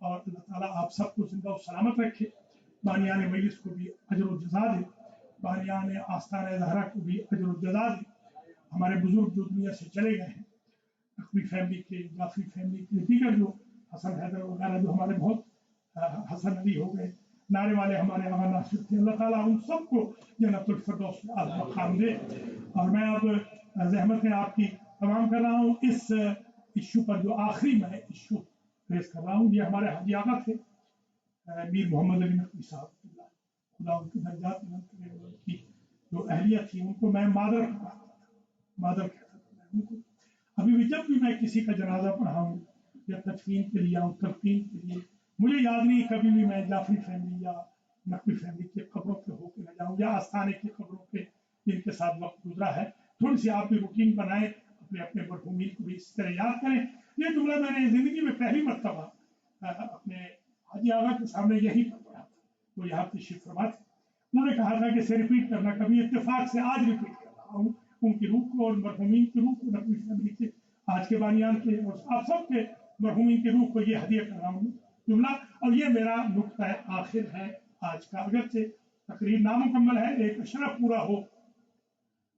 اور اللہ تعالیٰ آپ سب کو زندہ و سلامت رکھے، بانیان مجلس کو بھی اجر و جزا دے، بانیان آستانہ زہرا کو بھی اجر و جزا دے۔ ہمارے بزرگ جو دنیا سے چلے گئے ہیں، نقوی فیملی کے، جعفری فیملی کے، دیگر جو حسن حیدر وغیرہ جو ہمارے بہت حسن علی ہو گئے، نعرے والے ہمارے آغا ناصر تھے، اللہ تعالیٰ ان سب کو جنت الفردوس میں اعلیٰ مقام دے۔ اور میں اب زحمتیں آپ کی تمام کر رہا ہوں اس ایشو پر، جو آخری میں ایشو پیش کر رہا ہوں۔ یہ ہمارے حاجی آقا تھے میر محمد علی نقوی صاحب، خدا ان کے درجات بلند کرے، ان کی جو اہلیت تھی ان کو میں مادر کہتا تھا، مادر کہتا تھا میں ان کو۔ ابھی بھی جب بھی میں کسی کا جنازہ پڑھاؤں یا تدفین کے لیے آؤں، تلقین کے لیے، مجھے یاد نہیں کبھی بھی میں جعفری فیملی یا نقوی فیملی کے قبروں پہ ہو کے نہ جاؤں، یا آستانے کی قبروں پہ جن کے ساتھ وقت گزرا ہے۔ تھوڑی سی آپ بھی روٹین بنائیں، اپنے اپنے مرحومین کو بھی اس طرح یاد کریں۔ یہ جملہ میں نے زندگی میں پہلی مرتبہ اپنے حاجی آغا کے سامنے یہی پڑھا تھا، وہ یہاں تشریف فرما تھے۔ انہوں نے کہا تھا کہ اسے ریپیٹ کرنا، کبھی اتفاق سے آج ریپیٹ کر رہا ہوں، ان کی روح کو اور مرحومین کی روح کو، نقوی فیملی کے آج کے بانیان کے اور آپ سب کے مرحومین کی روح کو یہ ہدیہ کر رہا ہوں جملہ۔ اور یہ میرا نقطہ آخر ہے آج کا، اگرچہ تقریر نامکمل ہے، ایک اشرف پورا ہو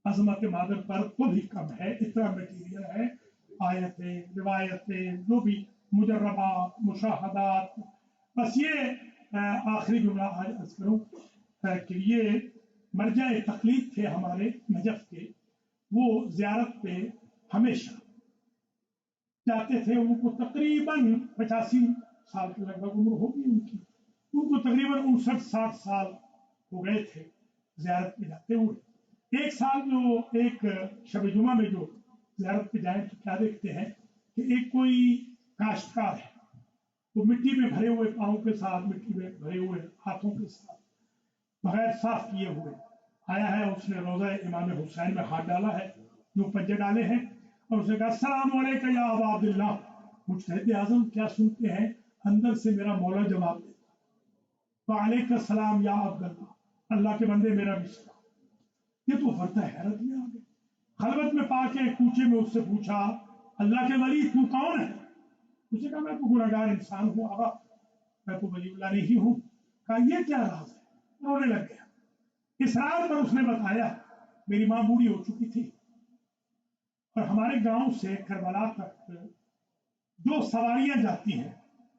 عظمت مادر پر تو بھی کم ہے، اتنا میٹیریل ہے، آیتیں، روایتیں، جو بھی مجربات، مشاہدات۔ بس یہ آخری جملہ آج عرض کروں کہ یہ مرجع تقلید تھے ہمارے نجف کے، وہ زیارت پہ ہمیشہ جاتے تھے۔ ان کو تقریباً 85 سال کے لگ بھگ عمر ہوگی ان کی، ان کو تقریباً 59-60 سال ہو گئے تھے زیارت پہ جاتے ہوئے۔ ایک سال جو ایک شب جمعہ میں جو زیارت پہ جائیں تو کیا دیکھتے ہیں کہ ایک کوئی کاشتکار ہے، وہ مٹی میں بھرے ہوئے پاؤں کے ساتھ، مٹی میں بھرے ہوئے ہاتھوں کے ساتھ، بغیر صاف کیے ہوئے آیا ہے۔ اس نے روضہ امام حسین میں ہاتھ ڈالا ہے، جو پنجے ڈالے ہیں، اور اس نے کہا السلام علیکم یا ابا عبداللہ۔ مجتہد اعظم کیا سنتے ہیں؟ اندر سے میرا مولا جواب دیتا، وعلیکم السلام یا عبداللہ، اللہ کے بندے میرا بھی سلام۔ یہ تو فرد حیرت میں آ گئے، خلوت میں پا کے کوچے میں اس سے پوچھا اللہ کے ولی تو کون ہے؟ اس نے کہا میں تو گناہگار انسان ہوں آقا، میں تو ولی اللہ نہیں ہوں۔ کہا یہ کیا راز ہے؟ رونے لگ گیا۔ اسرار پر اس نے بتایا میری ماں بوڑھی ہو چکی تھی، اور ہمارے گاؤں سے کربلا تک جو سواریاں جاتی ہیں،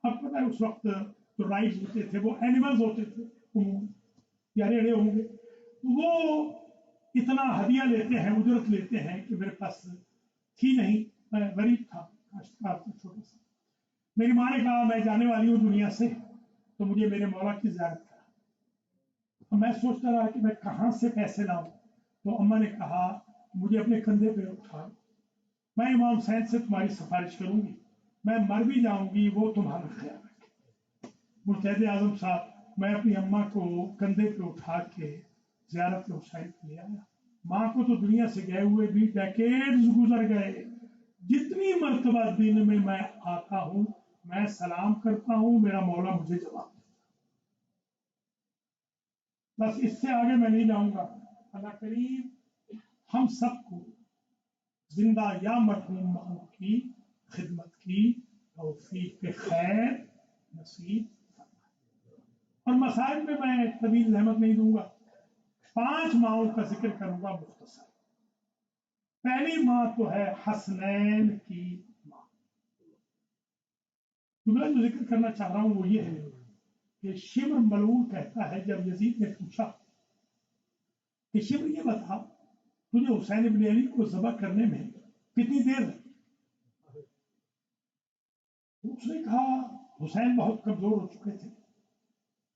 اب پتہ ہے اس وقت جو رائڈز ہوتے تھے وہ اینیملز ہوتے تھے، یا ریڑے ہوں گے، وہ اتنا ہدیہ لیتے ہیں، اجرت لیتے ہیں کہ میرے پاس تھی نہیں، میں غریب تھا، کاشتکار تھا چھوٹا سا۔ میری ماں نے کہا میں جانے والی ہوں دنیا سے، تو مجھے میرے مولا کی زیارت کرا۔ میں سوچتا رہا کہ میں کہاں سے پیسے لاؤں، تو اماں نے کہا مجھے اپنے کندھے پہ اٹھا، میں امام حسین سے تمہاری سفارش کروں گی، میں مر بھی جاؤں گی وہ تمہارا خیال رکھے۔ مجتہد اعظم صاحب، میں اپنی اماں کو کندھے پہ اٹھا کے زیارت حسین کے لے آیا۔ ماں کو تو دنیا سے گئے ہوئے بھی ڈیکیڈز گزر گئے، جتنی مرتبہ دن میں آتا ہوں میں سلام کرتا ہوں، میرا مولا مجھے جواب دیتا۔ بس اس سے آگے میں نہیں جاؤں گا۔ اللہ کریم ہم سب کو زندہ یا مرحوم ماں کی خدمت کی توفیق خیر نصیب فرمائے۔ اور مسائل میں میں طویل زحمت نہیں دوں گا، 5 ماؤں کا ذکر کروں گا مختصر۔ پہلی ماں تو ہے حسنین کی ماں۔ جملہ جو ذکر کرنا چاہ رہا ہوں وہ یہ ہے کہ شمر ملعون کہتا ہے جب یزید نے پوچھا کہ شمر یہ بتا تجھے حسین ابن علی کو ذبح کرنے میں کتنی دیر لگی؟ اس نے کہا حسین بہت کمزور ہو چکے تھے،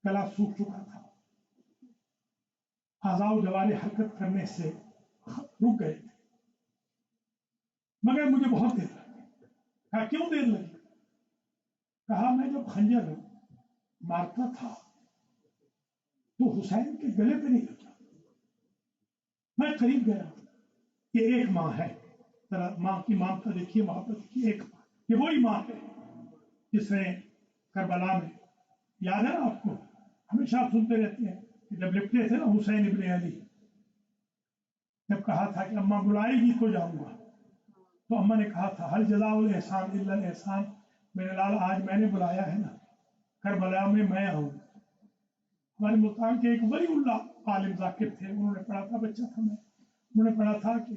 گلا سوکھ چکا تھا، اعضاء و جوارح حرکت کرنے سے رک گئے تھے، مگر مجھے بہت دیر لگی۔ کہا کیوں دیر لگی؟ کہا میں جب خنجر مارتا تھا تو حسین کے گلے پہ نہیں لگا، میں قریب گیا۔ یہ ایک ماں ہے، ذرا ماں کی مامتا دیکھیے، محبت کی ایک ماں، یہ وہی ماں ہے جس نے کربلا میں، یاد ہے نا آپ کو، ہمیشہ آپ سنتے رہتے ہیں کہ جب لپٹے تھے نا حسین ابن علی، جب کہا تھا کہ اماں بلائے گی تو جاؤں گا، تو اماں نے کہا تھا حل جزاء الاحسان الا الاحسان، میرے لال آج میں نے بلایا ہے نا کربلا میں میں آؤں. ہمارے ملتان کے ایک ولی اللہ عالم ذاکر تھے، انہوں نے پڑھا تھا، بچہ تھا میں، انہوں نے پڑھا تھا کہ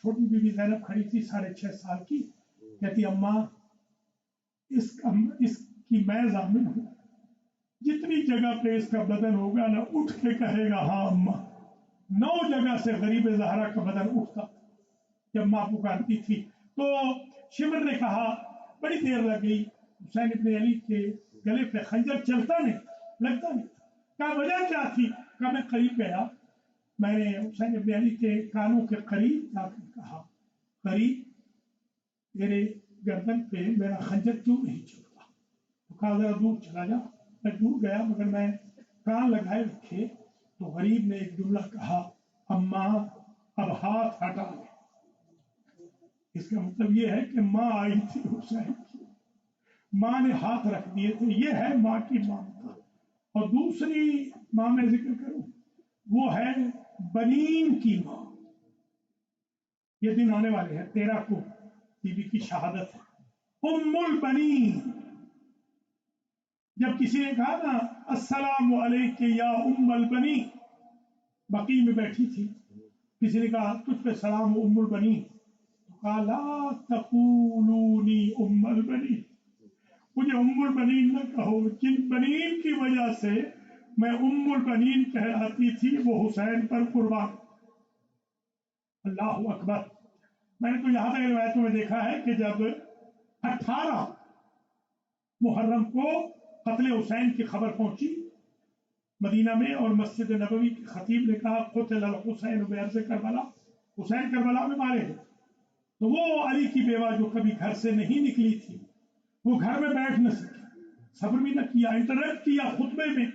چھوٹی بی بی زینب کھڑی تھی 6.5 سال کی، کہتی اماں اس کی میں ضامن ہوں، جتنی جگہ پہ اس کا بدن ہوگا نا اٹھ کے کہے گا ہاں اماں. 9 جگہ سے غریب زہرا کا بدن اٹھتا جب ماں پکارتی تھی. تو شمر نے کہا بڑی دیر لگ گئی، حسین ابن علی کے گلے پہ خنجر چلتا نہیں، لگتا نہیں. کہا وجہ کیا تھی؟ کہا میں قریب گیا، میں نے حسین ابن علی کے کانوں کے قریب جا کر کہا قریب میرے گردن پہ میرا خنجر کیوں نہیں چلتا؟ تو کہا ذرا دور چلا جا. میں دور گیا مگر میں کان لگائے رکھے تو غریب نے ایک جملہ کہا اماں اب ہاتھ ہٹا لے. اس کا مطلب یہ ہے کہ ماں آئی تھی حسین کی، ماں نے ہاتھ رکھ دیے تھے. یہ ہے ماں کی ممتا. اور دوسری ماں میں ذکر کروں وہ ہے بنین کی ماں. یہ دن آنے والے ہیں 13 کو بی بی کی شہادت ہے، ام البنین. جب کسی نے کہا نا السلام علیک یا ام البنین، بقی میں بیٹھی تھی، کسی نے کہا تجھ پہ سلام ام البنین، تو کہا لا تقولونی ام البنین، مجھے ام البنین نہ کہو. جن بنین کی وجہ سے میں ام البنین کہلاتی تھی وہ حسین پر قربان. اللہ اکبر. میں نے تو یہاں تک روایتوں میں دیکھا ہے کہ جب 18 محرم کو قتل حسین کی خبر پہنچی مدینہ میں اور مسجد نبوی کے خطیب نے کہا قتل الحسین بارض کربلا، حسین کربلا میں مارے ہیں، تو وہ علی کی بیوہ جو کبھی گھر سے نہیں نکلی تھی وہ گھر میں بیٹھ نہ سکی، صبر بھی نہ کیا، انٹرپٹ کیا خطبے میں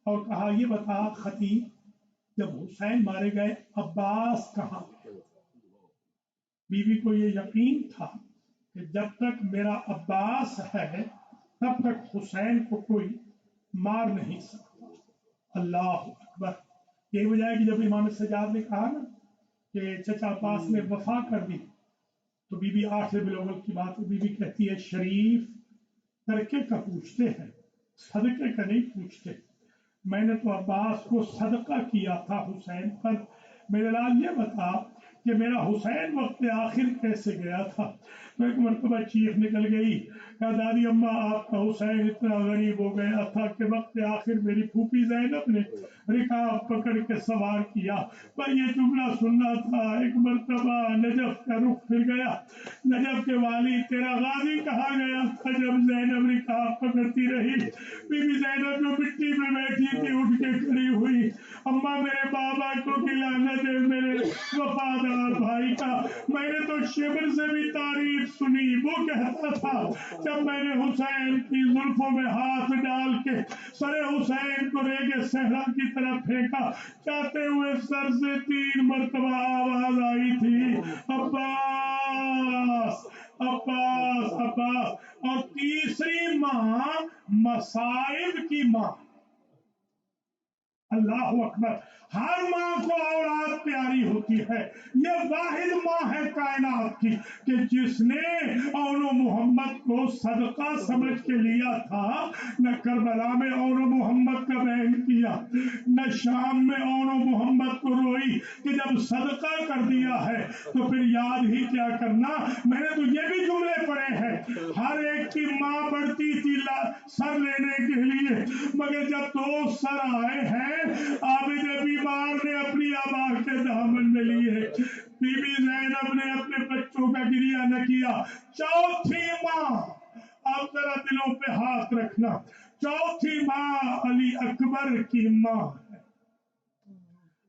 اور کہا یہ بتا خطیب جب حسین مارے گئے عباس کہاں گئے؟ بی بی کو یہ یقین تھا کہ جب تک میرا عباس ہے تب تک حسین کو کوئی مار نہیں سکتا. اللہ اکبر. یہی وجہ ہے کہ جب امام سجاد نے کہا نا کہ چچا عباس نے وفا کر دی تو بی بی 8 ربیع الاول کی بات، بی بی کہتی ہے شریف ترکے کا پوچھتے ہیں صدقے کا نہیں پوچھتے. میں نے تو عباس کو صدقہ کیا تھا حسین پر. میرے لال یہ بتا کہ میرا حسین وقت آخر کیسے گیا تھا؟ تو ایک مرتبہ چیخ نکل گئی، کہا دادی اماں آپ کا حسین اتنا غریب ہو گیا تھا کہ وقت آخر میری پھوپھی زینب نے رکاب پکڑ کے سوار کیا. پر یہ جملہ سننا تھا. ایک مرتبہ نجف کا رخ پھر گیا، نجف کے والی تیرا غازی کہا گیا تھا جب زینب رکاب پکڑتی رہی. بی بی زینب جو مٹی میں بیٹھی تھی اٹھ کے کھڑی ہوئی، اماں میرے بابا کو کھلانا دے میرے وفادار بھائی کا. میں نے تو شبر سے بھی تعریف سنی، وہ کہتا تھا جب میں نے حسین کی زلفوں میں ہاتھ ڈال کے سر حسین کو ریگے صحرا کی طرف پھینکا، چاہتے ہوئے سر سے 3 مرتبہ آواز آئی تھی عباس عباس عباس. اور تیسری ماں مصائب کی ماں. اللہ اکبر. ہر ماں کو اولاد پیاری ہوتی ہے، یہ واحد ماں ہے کائنات کی کہ جس نے اون و محمد کو صدقہ سمجھ کے لیا تھا. نہ کربلا میں اون و محمد کا بیان کیا، نہ شام میں اون و محمد کو روئی کہ جب صدقہ کر دیا ہے تو پھر یاد ہی کیا کرنا. میں نے تو یہ بھی جملے پڑھے ہیں، ہر ایک کی ماں بڑھتی تھی سر لینے کے لیے، مگر جب 2 سر آئے ہیں عابد بیمار نے اپنی آبا کے دامن میں لیے، بی بی زینب نے اپنے بچوں کا گریہ نہ کیا. چوتھی ماں، اب ذرا دلوں پہ ہاتھ رکھنا، چوتھی ماں علی اکبر کی ماں ہے.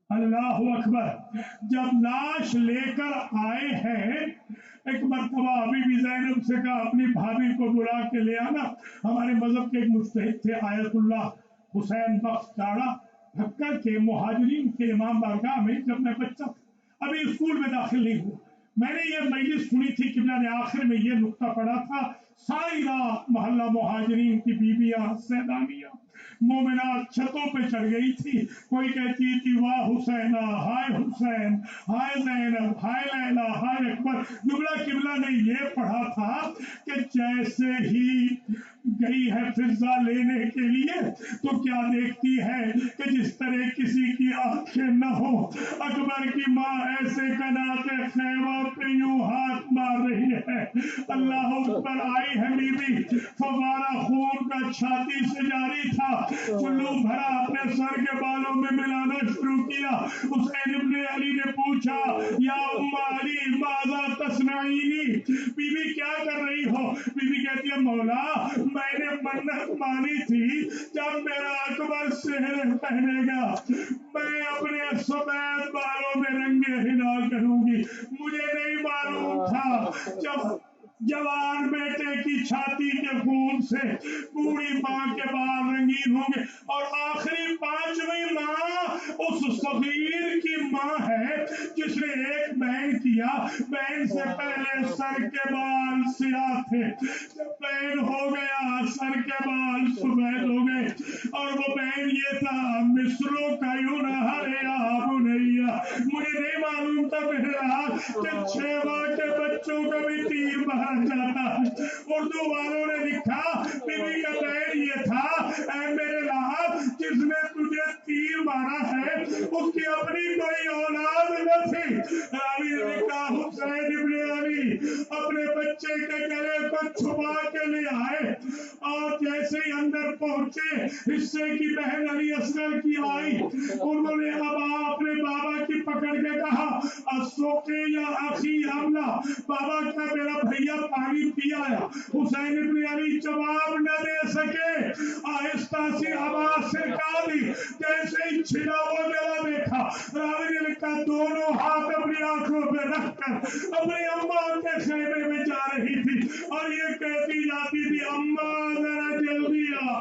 اللہ اکبر. جب لاش لے کر آئے ہیں ایک مرتبہ بی بی زینب سے کہا اپنی بھابھی کو بلا کے لے آنا. ہمارے مذہب کے ایک مجتہد تھے آیت اللہ حسین بخش چاڑا، بھکر کے مہاجرین کے امام بارگاہ میں جب میں بچہ تھا، ابھی اسکول میں داخل نہیں ہوا، میں نے یہ مجلس سنی تھی، قبلہ نے آخر میں یہ نقطہ پڑھا تھا ساری رات محلہ مہاجرین کی بیویاں سیدانیاں مومنات چھتوں پہ چڑھ گئی تھی. کوئی کہتی تھی واہ حسینہ، ہائے حسین، ہائے زینب، ہائے لیلا، ہائے اکبر. جملہ قبلہ نے یہ پڑھا تھا کہ جیسے ہی گئی ہے فضا لینے کے لیے تو کیا دیکھتی ہے کہ جس طرح کسی کی آنکھیں نہ ہو. اکبر کی ماں ایسے کناتے خیمہ پہ یوں ہاتھ مار رہی ہے. اللہ اکبر. آئی ہے بی بی، فوارہ خون کا چھاتی سے جاری تھا، چلو بھرا اپنے سر کے بالوں میں ملانا شروع کیا. حسین ابن علی نے پوچھا یا ام علی ماذا تصنعینی، بی بی کیا کر رہی ہو؟ بی بی کہتی ہے مولا میں نے منت مانی تھی جب میرا اکبر سہرے پہنے گا میں اپنے سفید بالوں میں رنگے ہلا کروں گی. مجھے نہیں معلوم تھا جب جوان بیٹے کی چھاتی کے خون سے بوڑھی ماں کے بال رنگین ہوں گے. اور آخری پانچویں ماں اس صغیر کی ماں ہے جس نے ایک بین کیا. بین سے پہلے سر کے بال سیاہ تھے، جب بین ہو گیا سر کے بال سفید ہو گئے. اور وہ بین یہ تھا مصروں کا یوں نہ ہرے آپ نہیں. مجھے نہیں معلوم تھا میرا کہ 6 ماہ کے بچوں کا بھی تیر باہر جاتا ہے. اردو والوں نے لکھا بی بی کا بین یہ تھا اے میرے لال جس نے تجھے تیر مارا ہے اس کی اپنی کوئی اولاد نہ تھی. راوی نے لکھا حسین ابن علی اپنے بچے کے گلے کو چھپا کے لے آئے اور جیسے ہی اندر پہنچے حصے کی بہن علی اصغر کی آئی. انہوں نے اپنے بابا کی پکڑ کے کہا اسوقے یا اخی حملہ، بابا کا میرا بھیا پانی پی آیا. حسین ابن علی جواب نہ دے سکے، آہستہ سی آواز سے کہا دی جیسے ہی چھلا ہوا گلا دیکھا. راوی نے لکھا دونوں ہاتھ اپنی آنکھوں پہ رکھ کر اپنی اماں کے خیمے میں جا رہی تھی اور یہ کہتی جاتی تھی اماں ذرا جلدی آ،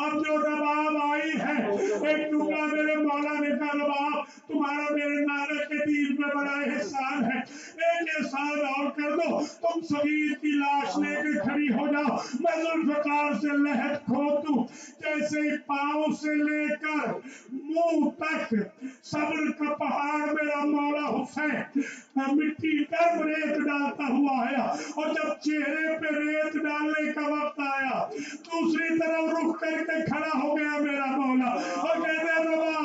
اب جو رباب آئی ہے. ایک ٹکڑا میرے مولا نے کہا رباب تمہارا میرے نانا کے دین میں بڑا احسان ہے، ایک احسان اور کر دو، تم صغیر کی لاش لے کے کھڑی ہو جاؤ، میں ذوالفقار سے لحد کھود دوں. جیسے ہی پاؤں سے لے کر منہ تک صبر کا پہاڑ میرا مولا حسین مٹی پر ریت ڈالتا ہوا آیا اور جب چہرے پہ ریت ڈالنے کا وقت آیا دوسری طرف رخ کر کے کھڑا ہو گیا میرا مولا اور کہتے ربا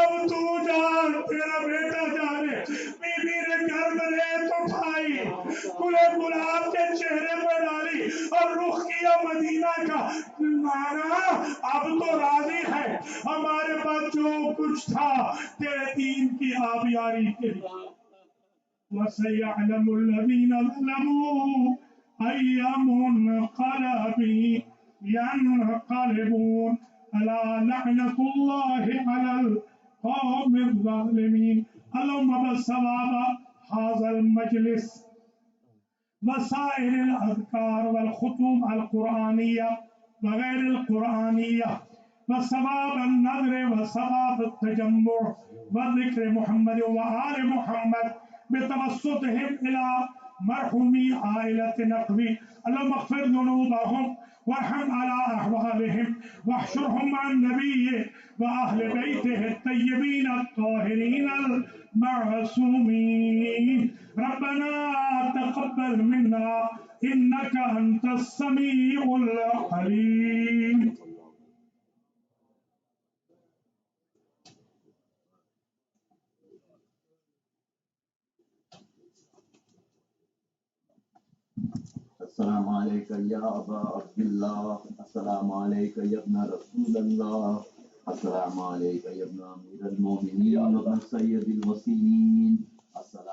اب تو جان تیرا بیٹا جانے. بی بی نے گھر میں ریت اٹھائی گلے گلاب کے چہرے پہ ڈالی اور رخ کیا مدینہ کا. نانا اب تو راضی ہے، ہمارے پاس جو کچھ تھا تیرے دین کی آبیاری کے لیے. وَسَيَعْلَمُ الَّذِينَ ظَلَمُوا أَيَّ مُنْقَلَبٍ يَنْقَلِبُونَ أَلَا لَعْنَةُ اللَّهِ عَلَى الْقَوْمِ الظَّالِمِينَ. اللهم بثواب هذا المجلس وسائر الأذكار والختوم القرآنية وغير القرآنية وثواب النذر وثواب التجمع وذكر محمد وآل محمد بتوسطهم إلى مرحومي عائلة نقبي. اللهم اغفر ذنوبهم وارحم على أحوالهم واحشرهم مع النبي وأهل بيته الطيبين الطاهرين المعصومين. ربنا تقبل منا إنك أنت السميع العليم. السلام عليك يا أبا عبد الله، السلام عليك يا ابن رسول الله، السلام عليك يا ابن أمير المؤمنين وابن سيد الوصيين. السلام